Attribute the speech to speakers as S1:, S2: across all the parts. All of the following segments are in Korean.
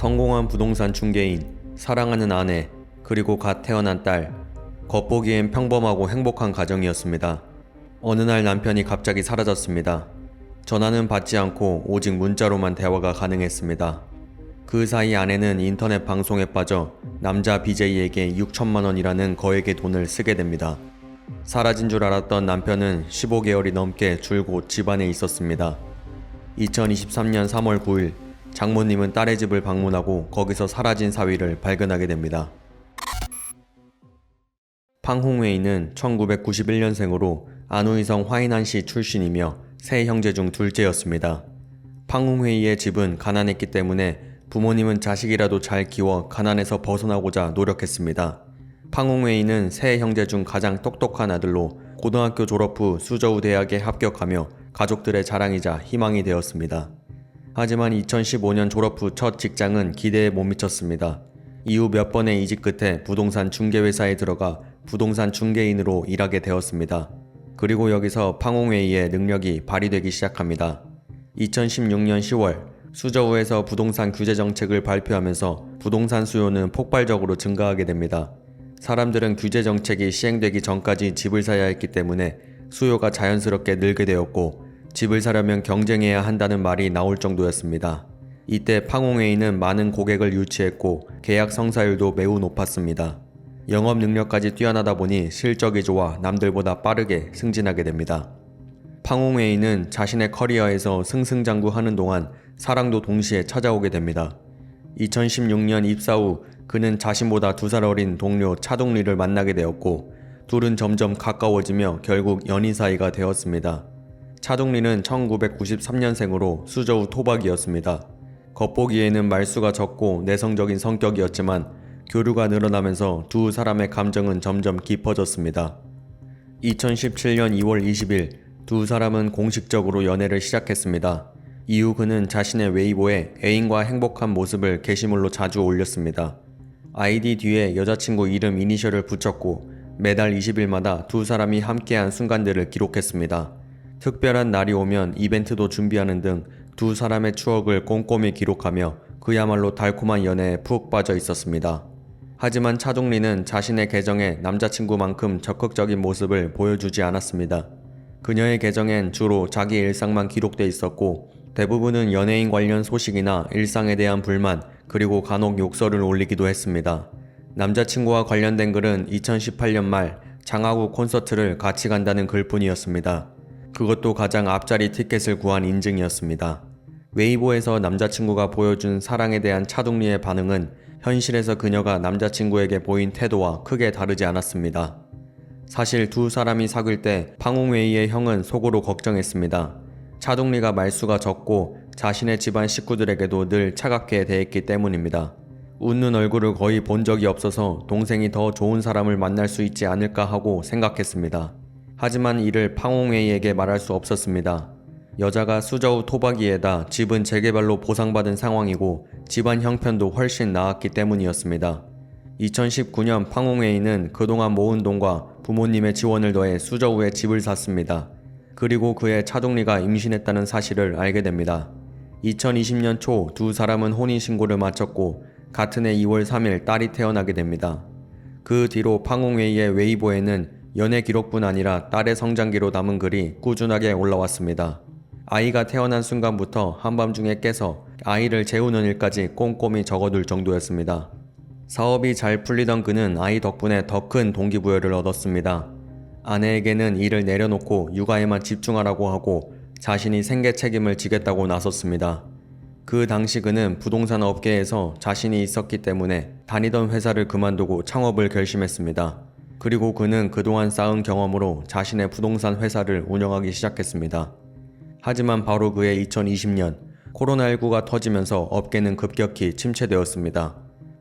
S1: 성공한 부동산 중개인, 사랑하는 아내, 그리고 갓 태어난 딸. 겉보기엔 평범하고 행복한 가정이었습니다. 어느 날 남편이 갑자기 사라졌습니다. 전화는 받지 않고 오직 문자로만 대화가 가능했습니다. 그 사이 아내는 인터넷 방송에 빠져 남자 BJ에게 6천만 원이라는 거액의 돈을 쓰게 됩니다. 사라진 줄 알았던 남편은 15개월이 넘게 줄곧 집안에 있었습니다. 2023년 3월 9일 장모님은 딸의 집을 방문하고 거기서 사라진 사위를 발견하게 됩니다. 팡홍웨이는 1991년생으로 안우이성 화이난시 출신이며 세 형제 중 둘째였습니다. 팡홍웨이의 집은 가난했기 때문에 부모님은 자식이라도 잘 키워 가난에서 벗어나고자 노력했습니다. 팡홍웨이는 세 형제 중 가장 똑똑한 아들로 고등학교 졸업 후 수저우 대학에 합격하며 가족들의 자랑이자 희망이 되었습니다. 하지만 2015년 졸업 후 첫 직장은 기대에 못 미쳤습니다. 이후 몇 번의 이직 끝에 부동산 중개회사에 들어가 부동산 중개인으로 일하게 되었습니다. 그리고 여기서 팡홍웨이의 능력이 발휘되기 시작합니다. 2016년 10월 수저우에서 부동산 규제 정책을 발표하면서 부동산 수요는 폭발적으로 증가하게 됩니다. 사람들은 규제 정책이 시행되기 전까지 집을 사야 했기 때문에 수요가 자연스럽게 늘게 되었고 집을 사려면 경쟁해야 한다는 말이 나올 정도였습니다. 이때 팡홍웨이는 많은 고객을 유치했고 계약 성사율도 매우 높았습니다. 영업 능력까지 뛰어나다 보니 실적이 좋아 남들보다 빠르게 승진하게 됩니다. 팡홍웨이는 자신의 커리어에서 승승장구하는 동안 사랑도 동시에 찾아오게 됩니다. 2016년 입사 후 그는 자신보다 2살 어린 동료 차동리를 만나게 되었고 둘은 점점 가까워지며 결국 연인 사이가 되었습니다. 차동리는 1993년생으로 수저우 토박이였습니다. 겉보기에는 말수가 적고 내성적인 성격이었지만 교류가 늘어나면서 두 사람의 감정은 점점 깊어졌습니다. 2017년 2월 20일 두 사람은 공식적으로 연애를 시작했습니다. 이후 그는 자신의 웨이보에 애인과 행복한 모습을 게시물로 자주 올렸습니다. 아이디 뒤에 여자친구 이름 이니셜을 붙였고 매달 20일마다 두 사람이 함께한 순간들을 기록했습니다. 특별한 날이 오면 이벤트도 준비하는 등 두 사람의 추억을 꼼꼼히 기록하며 그야말로 달콤한 연애에 푹 빠져 있었습니다. 하지만 차동리는 자신의 계정에 남자친구만큼 적극적인 모습을 보여주지 않았습니다. 그녀의 계정엔 주로 자기 일상만 기록돼 있었고 대부분은 연예인 관련 소식이나 일상에 대한 불만 그리고 간혹 욕설을 올리기도 했습니다. 남자친구와 관련된 글은 2018년 말 장하구 콘서트를 같이 간다는 글뿐이었습니다. 그것도 가장 앞자리 티켓을 구한 인증이었습니다. 웨이보에서 남자친구가 보여준 사랑에 대한 차동리의 반응은 현실에서 그녀가 남자친구에게 보인 태도와 크게 다르지 않았습니다. 사실 두 사람이 사귈 때 팡홍웨이의 형은 속으로 걱정했습니다. 차동리가 말수가 적고 자신의 집안 식구들에게도 늘 차갑게 대했기 때문입니다. 웃는 얼굴을 거의 본 적이 없어서 동생이 더 좋은 사람을 만날 수 있지 않을까 하고 생각했습니다. 하지만 이를 팡홍웨이에게 말할 수 없었습니다. 여자가 수저우 토박이에다 집은 재개발로 보상받은 상황이고 집안 형편도 훨씬 나았기 때문이었습니다. 2019년 팡홍웨이는 그동안 모은 돈과 부모님의 지원을 더해 수저우에 집을 샀습니다. 그리고 그의 차동리가 임신했다는 사실을 알게 됩니다. 2020년 초 두 사람은 혼인신고를 마쳤고 같은 해 2월 3일 딸이 태어나게 됩니다. 그 뒤로 팡홍웨이의 웨이보에는 연애 기록뿐 아니라 딸의 성장기로 남은 글이 꾸준하게 올라왔습니다. 아이가 태어난 순간부터 한밤중에 깨서 아이를 재우는 일까지 꼼꼼히 적어둘 정도였습니다. 사업이 잘 풀리던 그는 아이 덕분에 더 큰 동기부여를 얻었습니다. 아내에게는 일을 내려놓고 육아에만 집중하라고 하고 자신이 생계 책임을 지겠다고 나섰습니다. 그 당시 그는 부동산 업계에서 자신이 있었기 때문에 다니던 회사를 그만두고 창업을 결심했습니다. 그리고 그는 그동안 쌓은 경험으로 자신의 부동산 회사를 운영하기 시작했습니다. 하지만 바로 그해 2020년 코로나19가 터지면서 업계는 급격히 침체되었습니다.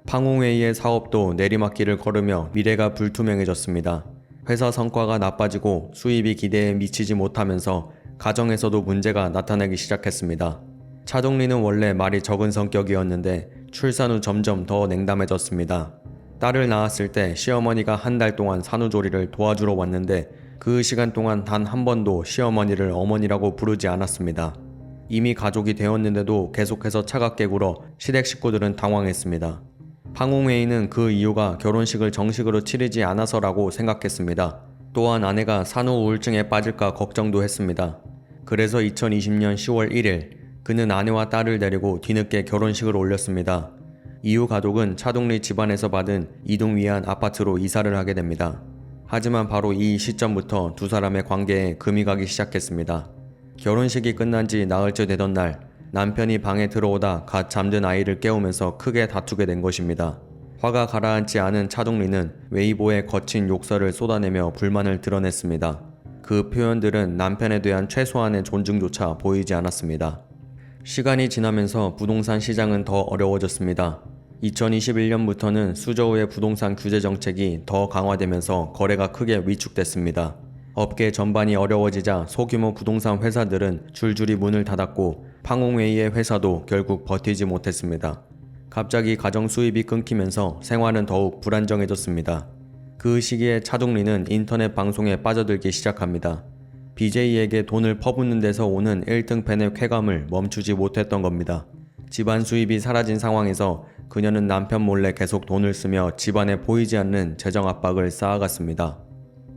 S1: 팡홍웨이의 사업도 내리막길을 걸으며 미래가 불투명해졌습니다. 회사 성과가 나빠지고 수입이 기대에 미치지 못하면서 가정에서도 문제가 나타나기 시작했습니다. 차동리는 원래 말이 적은 성격이었는데 출산 후 점점 더 냉담해졌습니다. 딸을 낳았을 때 시어머니가 한 달 동안 산후조리를 도와주러 왔는데 그 시간 동안 단 한 번도 시어머니를 어머니라고 부르지 않았습니다. 이미 가족이 되었는데도 계속해서 차갑게 굴어 시댁 식구들은 당황했습니다. 팡홍웨이는 그 이유가 결혼식을 정식으로 치르지 않아서라고 생각했습니다. 또한 아내가 산후 우울증에 빠질까 걱정도 했습니다. 그래서 2020년 10월 1일 그는 아내와 딸을 데리고 뒤늦게 결혼식을 올렸습니다. 이후 가족은 차동리 집안에서 받은 이동 위안 아파트로 이사를 하게 됩니다. 하지만 바로 이 시점부터 두 사람의 관계에 금이 가기 시작했습니다. 결혼식이 끝난 지 나흘째 되던 날 남편이 방에 들어오다 갓 잠든 아이를 깨우면서 크게 다투게 된 것입니다. 화가 가라앉지 않은 차동리는 웨이보에 거친 욕설을 쏟아내며 불만을 드러냈습니다. 그 표현들은 남편에 대한 최소한의 존중조차 보이지 않았습니다. 시간이 지나면서 부동산 시장은 더 어려워졌습니다. 2021년부터는 수저우의 부동산 규제 정책이 더 강화되면서 거래가 크게 위축됐습니다. 업계 전반이 어려워지자 소규모 부동산 회사들은 줄줄이 문을 닫았고 팡홍웨이의 회사도 결국 버티지 못했습니다. 갑자기 가정 수입이 끊기면서 생활은 더욱 불안정해졌습니다. 그 시기에 차동리는 인터넷 방송에 빠져들기 시작합니다. BJ에게 돈을 퍼붓는 데서 오는 1등 팬의 쾌감을 멈추지 못했던 겁니다. 집안 수입이 사라진 상황에서 그녀는 남편 몰래 계속 돈을 쓰며 집안에 보이지 않는 재정 압박을 쌓아갔습니다.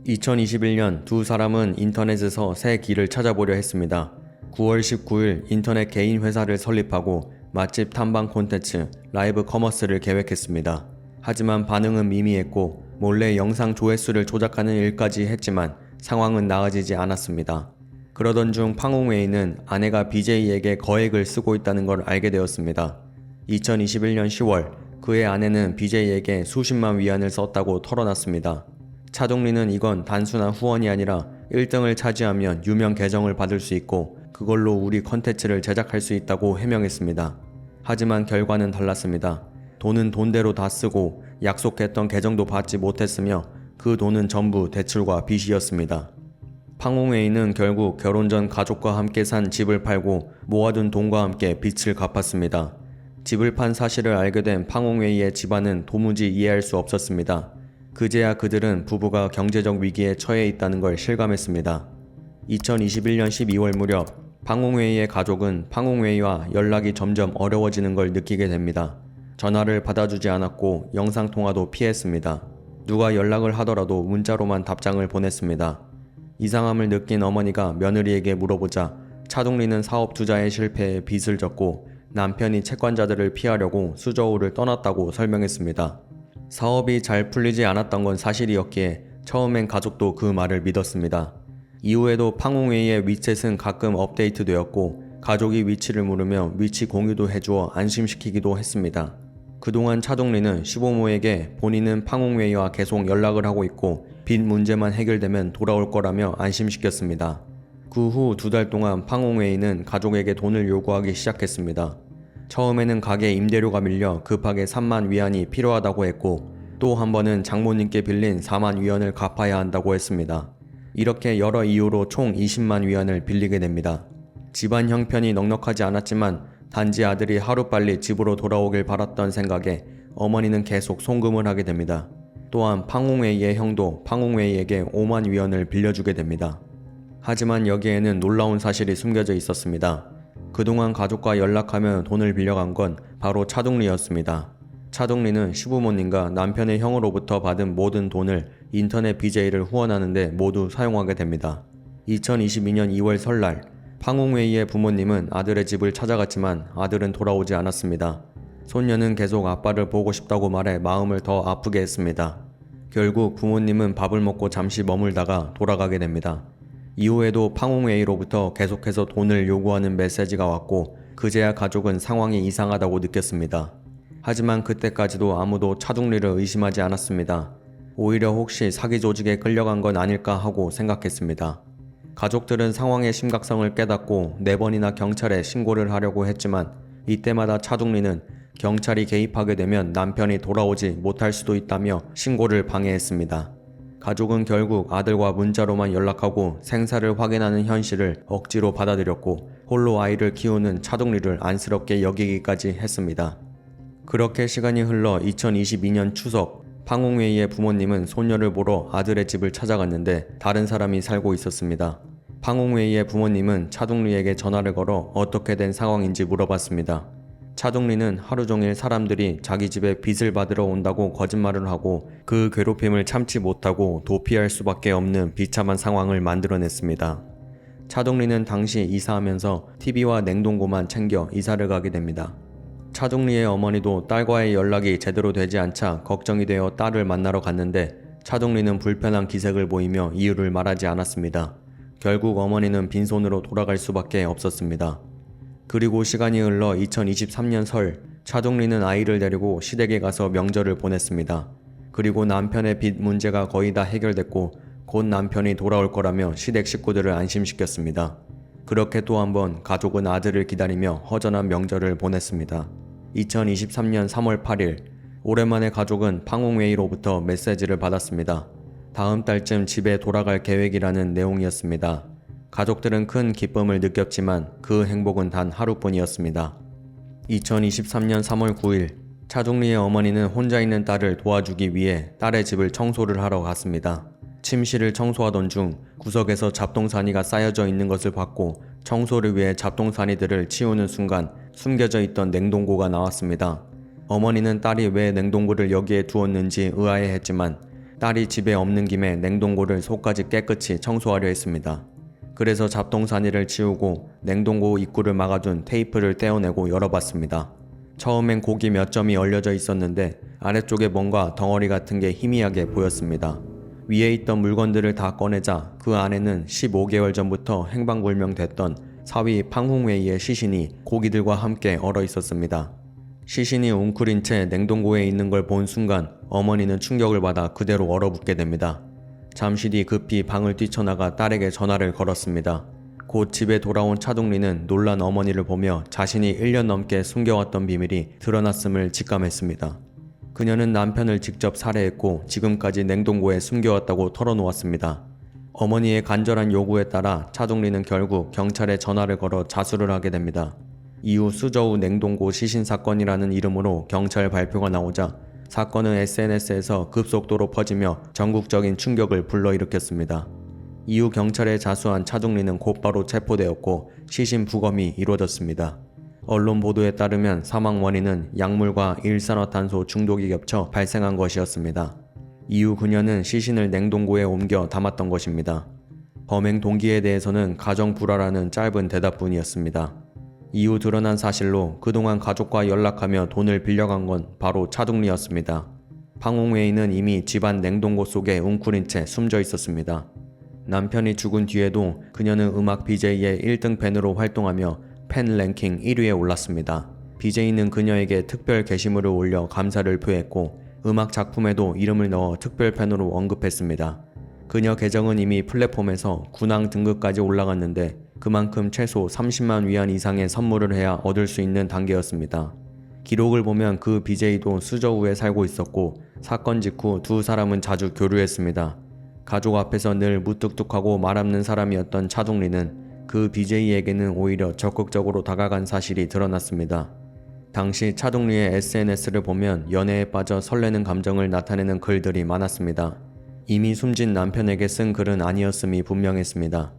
S1: 2021년 두 사람은 인터넷에서 새 길을 찾아보려 했습니다. 9월 19일 인터넷 개인 회사를 설립하고 맛집 탐방 콘텐츠 라이브 커머스를 계획했습니다. 하지만 반응은 미미했고 몰래 영상 조회수를 조작하는 일까지 했지만 상황은 나아지지 않았습니다. 그러던 중 팡홍웨이는 아내가 BJ에게 거액을 쓰고 있다는 걸 알게 되었습니다. 2021년 10월 그의 아내는 BJ에게 수십만 위안을 썼다고 털어놨습니다. 차동리는 이건 단순한 후원이 아니라 1등을 차지하면 유명 계정을 받을 수 있고 그걸로 우리 컨텐츠를 제작할 수 있다고 해명했습니다. 하지만 결과는 달랐습니다. 돈은 돈대로 다 쓰고 약속했던 계정도 받지 못했으며 그 돈은 전부 대출과 빚이었습니다. 팡홍웨이는 결국 결혼 전 가족과 함께 산 집을 팔고 모아둔 돈과 함께 빚을 갚았습니다. 집을 판 사실을 알게 된 팡홍웨이의 집안은 도무지 이해할 수 없었습니다. 그제야 그들은 부부가 경제적 위기에 처해 있다는 걸 실감했습니다. 2021년 12월 무렵 팡홍웨이의 가족은 팡홍웨이와 연락이 점점 어려워지는 걸 느끼게 됩니다. 전화를 받아주지 않았고 영상통화도 피했습니다. 누가 연락을 하더라도 문자로만 답장을 보냈습니다. 이상함을 느낀 어머니가 며느리에게 물어보자 차동리는 사업 투자에 실패해 빚을 졌고 남편이 채권자들을 피하려고 수저우를 떠났다고 설명했습니다. 사업이 잘 풀리지 않았던 건 사실이었기에 처음엔 가족도 그 말을 믿었습니다. 이후에도 팡홍웨이의 위챗은 가끔 업데이트되었고 가족이 위치를 물으며 위치 공유도 해주어 안심시키기도 했습니다. 그동안 차동리는 시부모에게 본인은 팡홍웨이와 계속 연락을 하고 있고 빚 문제만 해결되면 돌아올 거라며 안심시켰습니다. 그 후 2달 동안 팡홍웨이는 가족에게 돈을 요구하기 시작했습니다. 처음에는 가게 임대료가 밀려 급하게 3만 위안이 필요하다고 했고 또 한 번은 장모님께 빌린 4만 위안을 갚아야 한다고 했습니다. 이렇게 여러 이유로 총 20만 위안을 빌리게 됩니다. 집안 형편이 넉넉하지 않았지만 단지 아들이 하루빨리 집으로 돌아오길 바랐던 생각에 어머니는 계속 송금을 하게 됩니다. 또한 팡홍웨이의 형도 팡홍웨이에게 5만 위안을 빌려주게 됩니다. 하지만 여기에는 놀라운 사실이 숨겨져 있었습니다. 그동안 가족과 연락하며 돈을 빌려간 건 바로 차동리였습니다. 차동리는 시부모님과 남편의 형으로부터 받은 모든 돈을 인터넷 BJ를 후원하는데 모두 사용하게 됩니다. 2022년 2월 설날 팡홍웨이의 부모님은 아들의 집을 찾아갔지만 아들은 돌아오지 않았습니다. 손녀는 계속 아빠를 보고 싶다고 말해 마음을 더 아프게 했습니다. 결국 부모님은 밥을 먹고 잠시 머물다가 돌아가게 됩니다. 이후에도 팡홍웨이로부터 계속해서 돈을 요구하는 메시지가 왔고 그제야 가족은 상황이 이상하다고 느꼈습니다. 하지만 그때까지도 아무도 차동리를 의심하지 않았습니다. 오히려 혹시 사기 조직에 끌려간 건 아닐까 하고 생각했습니다. 가족들은 상황의 심각성을 깨닫고 4번이나 경찰에 신고를 하려고 했지만 이때마다 차동리는 경찰이 개입하게 되면 남편이 돌아오지 못할 수도 있다며 신고를 방해했습니다. 가족은 결국 아들과 문자로만 연락하고 생사를 확인하는 현실을 억지로 받아들였고 홀로 아이를 키우는 차동리를 안쓰럽게 여기기까지 했습니다. 그렇게 시간이 흘러 2022년 추석 팡홍웨이의 부모님은 손녀를 보러 아들의 집을 찾아갔는데 다른 사람이 살고 있었습니다. 팡홍웨이의 부모님은 차동리에게 전화를 걸어 어떻게 된 상황인지 물어봤습니다. 차동리는 하루 종일 사람들이 자기 집에 빚을 받으러 온다고 거짓말을 하고 그 괴롭힘을 참지 못하고 도피할 수밖에 없는 비참한 상황을 만들어냈습니다. 차동리는 당시 이사하면서 TV와 냉동고만 챙겨 이사를 가게 됩니다. 차동리의 어머니도 딸과의 연락이 제대로 되지 않자 걱정이 되어 딸을 만나러 갔는데 차동리는 불편한 기색을 보이며 이유를 말하지 않았습니다. 결국 어머니는 빈손으로 돌아갈 수밖에 없었습니다. 그리고 시간이 흘러 2023년 설, 차동리는 아이를 데리고 시댁에 가서 명절을 보냈습니다. 그리고 남편의 빚 문제가 거의 다 해결됐고 곧 남편이 돌아올 거라며 시댁 식구들을 안심시켰습니다. 그렇게 또 한 번 가족은 아들을 기다리며 허전한 명절을 보냈습니다. 2023년 3월 8일, 오랜만에 가족은 팡홍웨이로부터 메시지를 받았습니다. 다음 달쯤 집에 돌아갈 계획이라는 내용이었습니다. 가족들은 큰 기쁨을 느꼈지만 그 행복은 단 하루뿐이었습니다. 2023년 3월 9일, 차동리의 어머니는 혼자 있는 딸을 도와주기 위해 딸의 집을 청소를 하러 갔습니다. 침실을 청소하던 중 구석에서 잡동사니가 쌓여져 있는 것을 봤고 청소를 위해 잡동사니들을 치우는 순간 숨겨져 있던 냉동고가 나왔습니다. 어머니는 딸이 왜 냉동고를 여기에 두었는지 의아해했지만 딸이 집에 없는 김에 냉동고를 속까지 깨끗이 청소하려 했습니다. 그래서 잡동사니를 치우고 냉동고 입구를 막아둔 테이프를 떼어내고 열어봤습니다. 처음엔 고기 몇 점이 얼려져 있었는데 아래쪽에 뭔가 덩어리 같은 게 희미하게 보였습니다. 위에 있던 물건들을 다 꺼내자 그 안에는 15개월 전부터 행방불명됐던 사위 팡홍웨이의 시신이 고기들과 함께 얼어 있었습니다. 시신이 웅크린 채 냉동고에 있는 걸 본 순간 어머니는 충격을 받아 그대로 얼어붙게 됩니다. 잠시 뒤 급히 방을 뛰쳐나가 딸에게 전화를 걸었습니다. 곧 집에 돌아온 차동리는 놀란 어머니를 보며 자신이 1년 넘게 숨겨왔던 비밀이 드러났음을 직감했습니다. 그녀는 남편을 직접 살해했고 지금까지 냉동고에 숨겨왔다고 털어놓았습니다. 어머니의 간절한 요구에 따라 차동리는 결국 경찰에 전화를 걸어 자수를 하게 됩니다. 이후 수저우 냉동고 시신 사건이라는 이름으로 경찰 발표가 나오자 사건은 SNS에서 급속도로 퍼지며 전국적인 충격을 불러일으켰습니다. 이후 경찰에 자수한 차동리는 곧바로 체포되었고 시신 부검이 이루어졌습니다. 언론 보도에 따르면 사망 원인은 약물과 일산화탄소 중독이 겹쳐 발생한 것이었습니다. 이후 그녀는 시신을 냉동고에 옮겨 담았던 것입니다. 범행 동기에 대해서는 가정 불화라는 짧은 대답뿐이었습니다. 이후 드러난 사실로 그동안 가족과 연락하며 돈을 빌려간 건 바로 차동리였습니다. 팡홍웨이는 이미 집안 냉동고 속에 웅크린 채 숨져 있었습니다. 남편이 죽은 뒤에도 그녀는 음악 BJ의 1등 팬으로 활동하며 팬 랭킹 1위에 올랐습니다. BJ는 그녀에게 특별 게시물을 올려 감사를 표했고 음악 작품에도 이름을 넣어 특별 팬으로 언급했습니다. 그녀 계정은 이미 플랫폼에서 군항 등급까지 올라갔는데 그만큼 최소 30만 위안 이상의 선물을 해야 얻을 수 있는 단계였습니다. 기록을 보면 그 BJ도 수저우에 살고 있었고 사건 직후 두 사람은 자주 교류했습니다. 가족 앞에서 늘 무뚝뚝하고 말없는 사람이었던 차동리는 그 BJ에게는 오히려 적극적으로 다가간 사실이 드러났습니다. 당시 차동리의 SNS를 보면 연애에 빠져 설레는 감정을 나타내는 글들이 많았습니다. 이미 숨진 남편에게 쓴 글은 아니었음이 분명했습니다.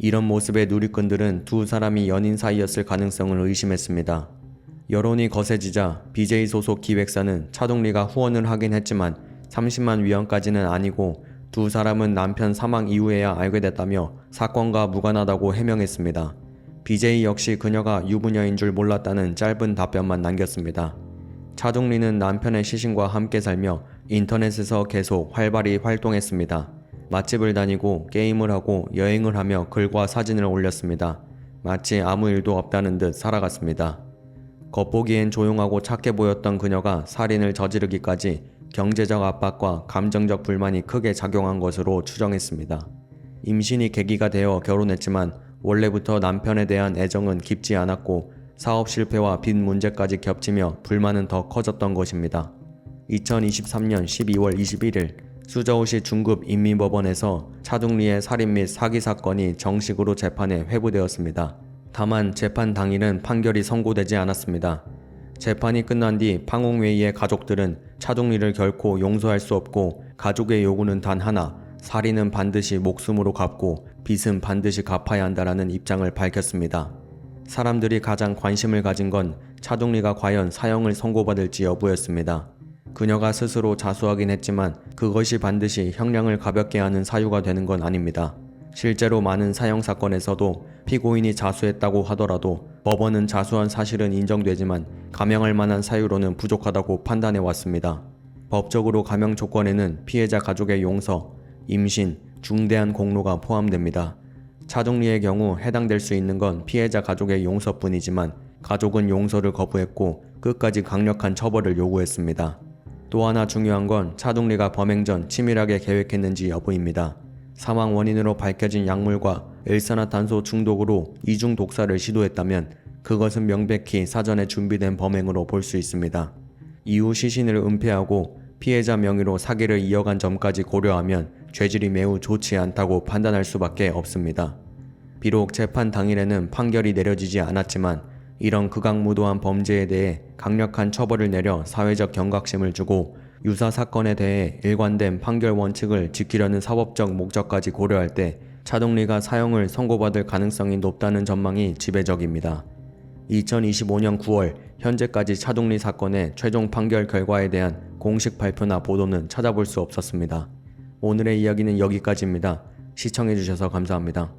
S1: 이런 모습의 누리꾼들은 두 사람이 연인 사이였을 가능성을 의심했습니다. 여론이 거세지자 BJ 소속 기획사는 차동리가 후원을 하긴 했지만 30만 위안까지는 아니고 두 사람은 남편 사망 이후에야 알게 됐다며 사건과 무관하다고 해명했습니다. BJ 역시 그녀가 유부녀인 줄 몰랐다는 짧은 답변만 남겼습니다. 차동리는 남편의 시신과 함께 살며 인터넷에서 계속 활발히 활동했습니다. 맛집을 다니고 게임을 하고 여행을 하며 글과 사진을 올렸습니다. 마치 아무 일도 없다는 듯 살아갔습니다. 겉보기엔 조용하고 착해 보였던 그녀가 살인을 저지르기까지 경제적 압박과 감정적 불만이 크게 작용한 것으로 추정했습니다. 임신이 계기가 되어 결혼했지만 원래부터 남편에 대한 애정은 깊지 않았고 사업 실패와 빚 문제까지 겹치며 불만은 더 커졌던 것입니다. 2023년 12월 21일 수저우시 중급 인민법원에서 차동리의 살인 및 사기 사건이 정식으로 재판에 회부되었습니다. 다만 재판 당일은 판결이 선고되지 않았습니다. 재판이 끝난 뒤 팡홍웨이의 가족들은 차동리를 결코 용서할 수 없고 가족의 요구는 단 하나, 살인은 반드시 목숨으로 갚고 빚은 반드시 갚아야 한다라는 입장을 밝혔습니다. 사람들이 가장 관심을 가진 건 차동리가 과연 사형을 선고받을지 여부였습니다. 그녀가 스스로 자수하긴 했지만 그것이 반드시 형량을 가볍게 하는 사유가 되는 건 아닙니다. 실제로 많은 사형 사건에서도 피고인이 자수했다고 하더라도 법원은 자수한 사실은 인정되지만 감형할 만한 사유로는 부족하다고 판단해 왔습니다. 법적으로 감형 조건에는 피해자 가족의 용서, 임신, 중대한 공로가 포함됩니다. 차동리의 경우 해당될 수 있는 건 피해자 가족의 용서뿐이지만 가족은 용서를 거부했고 끝까지 강력한 처벌을 요구했습니다. 또 하나 중요한 건 차동리가 범행 전 치밀하게 계획했는지 여부입니다. 사망 원인으로 밝혀진 약물과 일산화탄소 중독으로 이중 독사를 시도했다면 그것은 명백히 사전에 준비된 범행으로 볼 수 있습니다. 이후 시신을 은폐하고 피해자 명의로 사기를 이어간 점까지 고려하면 죄질이 매우 좋지 않다고 판단할 수밖에 없습니다. 비록 재판 당일에는 판결이 내려지지 않았지만 이런 극악무도한 범죄에 대해 강력한 처벌을 내려 사회적 경각심을 주고 유사 사건에 대해 일관된 판결 원칙을 지키려는 사법적 목적까지 고려할 때 차동리가 사형을 선고받을 가능성이 높다는 전망이 지배적입니다. 2025년 9월 현재까지 차동리 사건의 최종 판결 결과에 대한 공식 발표나 보도는 찾아볼 수 없었습니다. 오늘의 이야기는 여기까지입니다. 시청해주셔서 감사합니다.